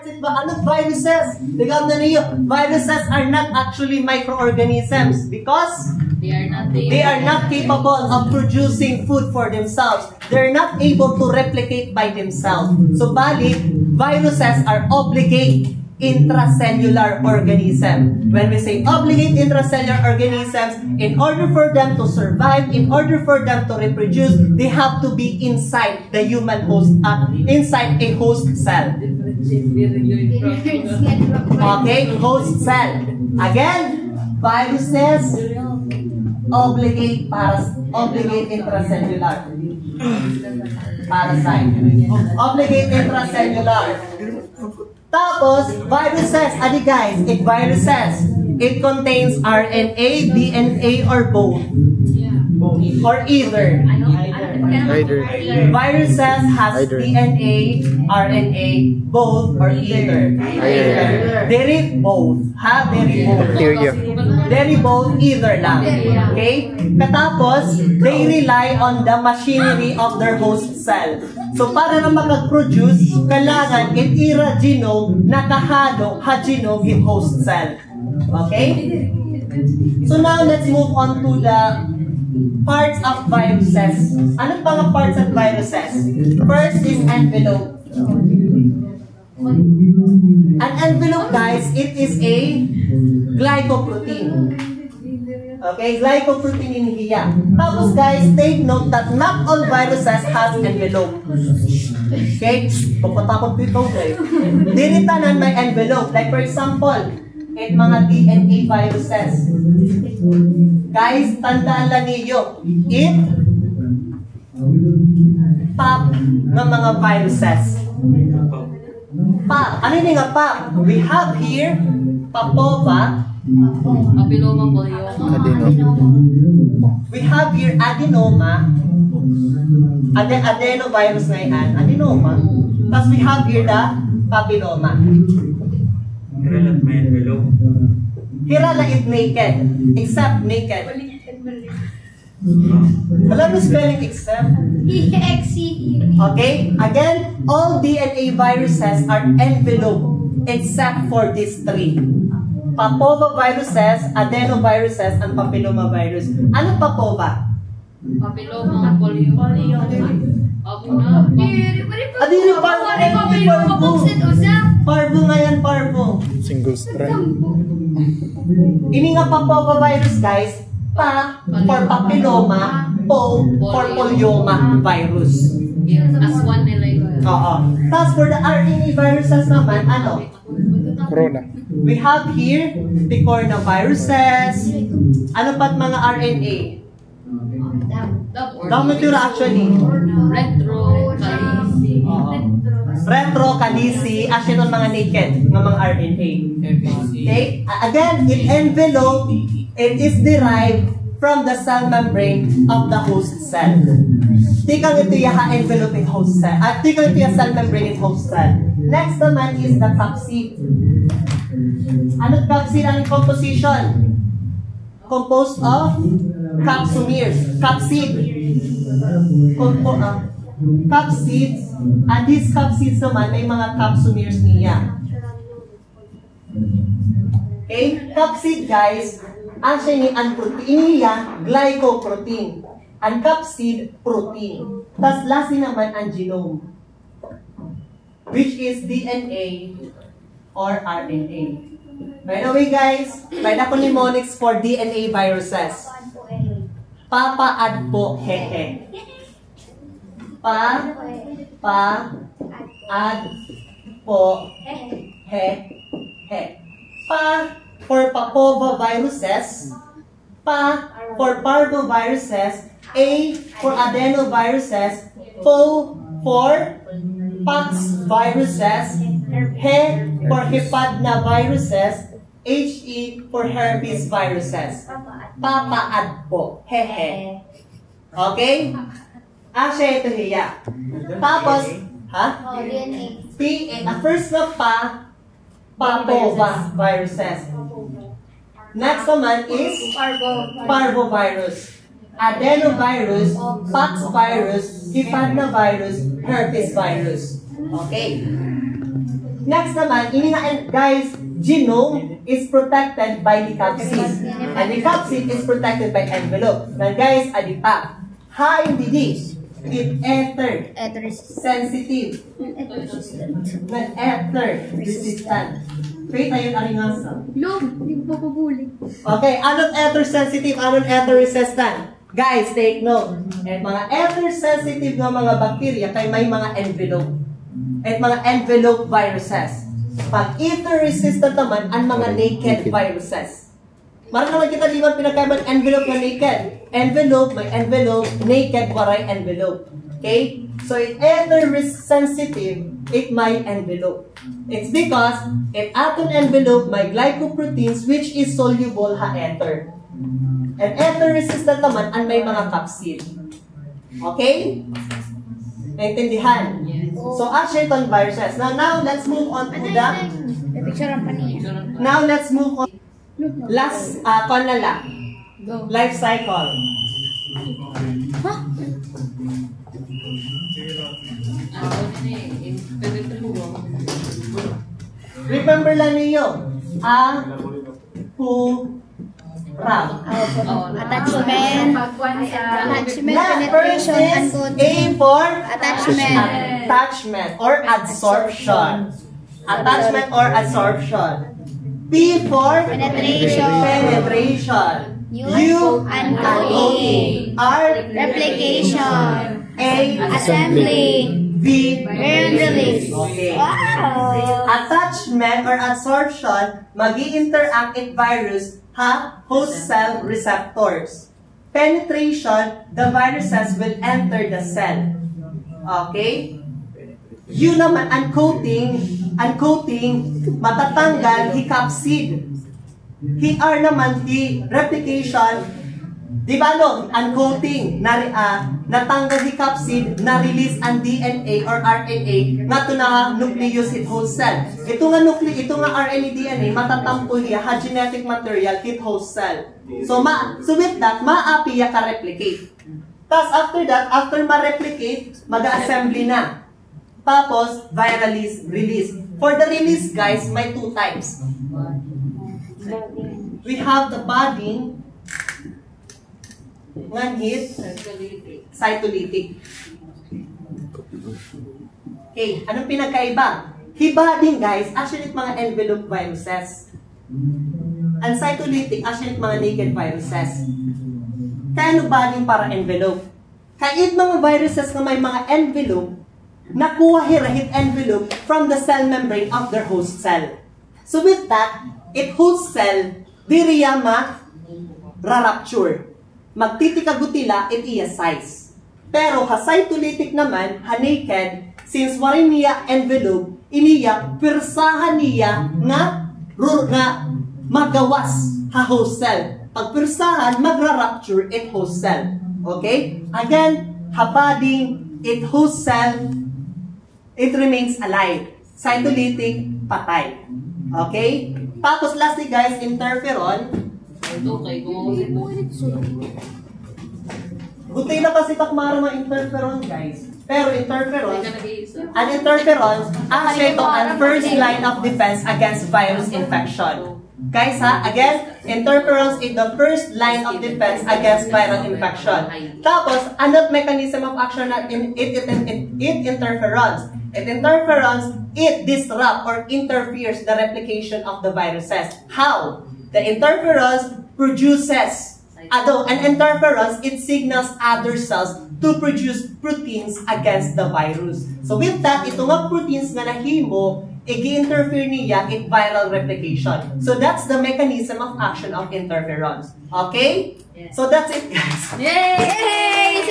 naisip ba? Ano viruses? Tignan na niyo, viruses are not actually microorganisms because they are not capable of producing food for themselves. They're not able to replicate by themselves. So, bali, viruses are obligate intracellular organism. When we say obligate intracellular organisms, in order for them to survive, in order for them to reproduce, they have to be inside the human host, inside a host cell. Okay, host cell. Again, viruses obligate intracellular. Parasite. Obligate intracellular. Tapos, viruses, guys, it contains RNA, DNA, or both. Or either. Viruses has DNA, RNA, both, or either. Derive both. Derive both, either lang. Okay? Katapos, they rely on the machinery of their host cell. So, para na mag-produce, kailangan itira genome na kahalo ha genome in host cell. Okay? So, now let's move on to the parts of viruses. Ano pa mga parts of viruses? First is envelope. An envelope, guys, it is a glycoprotein. Okay, glycoprotein in here. Tapos, guys, take note that not all viruses has envelope. Okay? Papatakot dito, okay? Dinitanan may envelope. Like, for example, mga DNA viruses. Guys, tandaan lang ninyo, pop ng mga viruses. Pop. Ano yung nga pop? We have here, papova, papilloma polyoma. We have here adenoma, adenovirus na yan, adenoma. Tapos we have here the papilloma. Hirala is naked, except naked. Alam mo spelling except? Okay, again, all DNA viruses are enveloped except for these three. Papova viruses, adenoviruses, and papilloma virus. Ano papova? Papilloma, polyoma. Adiri parvo nga yan, parvo. Single strand. Ini nga papova virus, guys, pa for papilloma, po for polyoma virus. As one nila yun. Oo. Tapos for the RNA viruses naman, ano? Corona. We have here picorna viruses. Ano pa't mga RNA? Domitura actually. Retro-calisi, actually ng mga naked, ng mga RNA. Okay? Again, it envelope, it is derived from the cell membrane of the host cell. Tikang ito yung envelope in host cell. At tikang ito yung cell membrane in host cell. Next naman is the capsid. Ano capsid ang composition? Composed of capsomeres. Capsid. Capsids. And these capsids naman, may mga capsomeres niya. Okay? Capsid, guys, actually, ang protein niya, glycoprotein. Ang capsid, protein. Tapos, last naman, ang genome, which is DNA or RNA. By the way, guys, may ako mnemonics for DNA viruses. Papa-ad po, hehe. Pa-ad po, he-he. Pa for papova viruses, pa for parvoviruses, A for adenoviruses, po for pox viruses, he for hepadna viruses, HE for herpes viruses. Papa-ad po, hehe. Okay? Asya ito hiya. Tapos, first na papova viruses. Next naman is parvovirus, adenovirus, pox virus, hepadna virus, herpes virus. Okay. Next naman, guys, genome is protected by the capsid. And the capsid is protected by envelope. Now guys, adipa. High disease. It ether. Sensitive. Ether resistant. Faith, ayun aringasa. Okay, anong ether sensitive, anong ether resistant? Guys, take note. At mga ether sensitive na mga bacteria kay may mga envelope. At mga envelope viruses. Pag ether resistant naman, ang mga naked viruses. Marang naman kita di ba pinagkaiban envelope na naked? Envelope, may envelope, naked, waray envelope. Okay? So, if ether sensitive, it may envelope. It's because it atom envelope may glycoproteins which is soluble ha ether. And ether resistant naman ang may mga capsid. Okay? Naintindihan? So, Asherton viruses. Now let's move on to the... Now, let's move on. Last, life cycle. Remember lang niyo, Attachment, penetration, and A for attachment or adsorption. Attachment or adsorption. P for penetration. U uncoating. R replication. A Assembly. V release. Okay. Wow. Attachment or adsorption, magi-interact it virus host cell receptors. Penetration, the viruses will enter the cell. Okay? U naman, uncoating, matatanggal, capsid. R naman, replication, di ba no, uncoating, natanggal capsid, na-release ang DNA or RNA, nga ito na nucleus hit host cell. Ito nga RNA, DNA, matatampol niya, genetic material hit host cell. So with that, maapi ya ka-replicate. Tapos after that, after ma-replicate, mag-assembly na. Tapos, viral release. For the release, guys, may two types. We have the budding, ngan-hit, cytolytic. Okay, anong pinagkaiba? Hibudding, guys, actually mga envelope viruses. Ang cytolytic, actually mga naked viruses. Kaya ano budding para envelope? Kaya mga viruses na may mga envelope, nakuha hirahit envelope from the cell membrane of their host cell. So with that, it host cell, diriya ra-rupture. Magtitikagutila, it iya size. Pero ha cytolytic naman, ha naked, since warin niya envelope, iniya, pirsahan niya nga magawas ha host cell. Pag pirsahan, magra-rupture it host cell. Okay? Again, ha budding, it host cell, it remains alive. Cytolytic, patay. Okay? Tapos lastly guys, interferon. Gutay na kasi takmara mga interferon guys. Pero interferons, actually ito ang first line of defense against virus infection. Guys ha, again, interferons is the first line of defense against viral infection. Tapos, another mechanism of action na it interferons. It disrupts or interferes the replication of the viruses. How? The interferons produces, an interferons, it signals other cells to produce proteins against the virus. So with that, ito nga proteins nga nahimo, i-interfere niya in viral replication. So that's the mechanism of action of interferons. Okay? So that's it guys. Yay!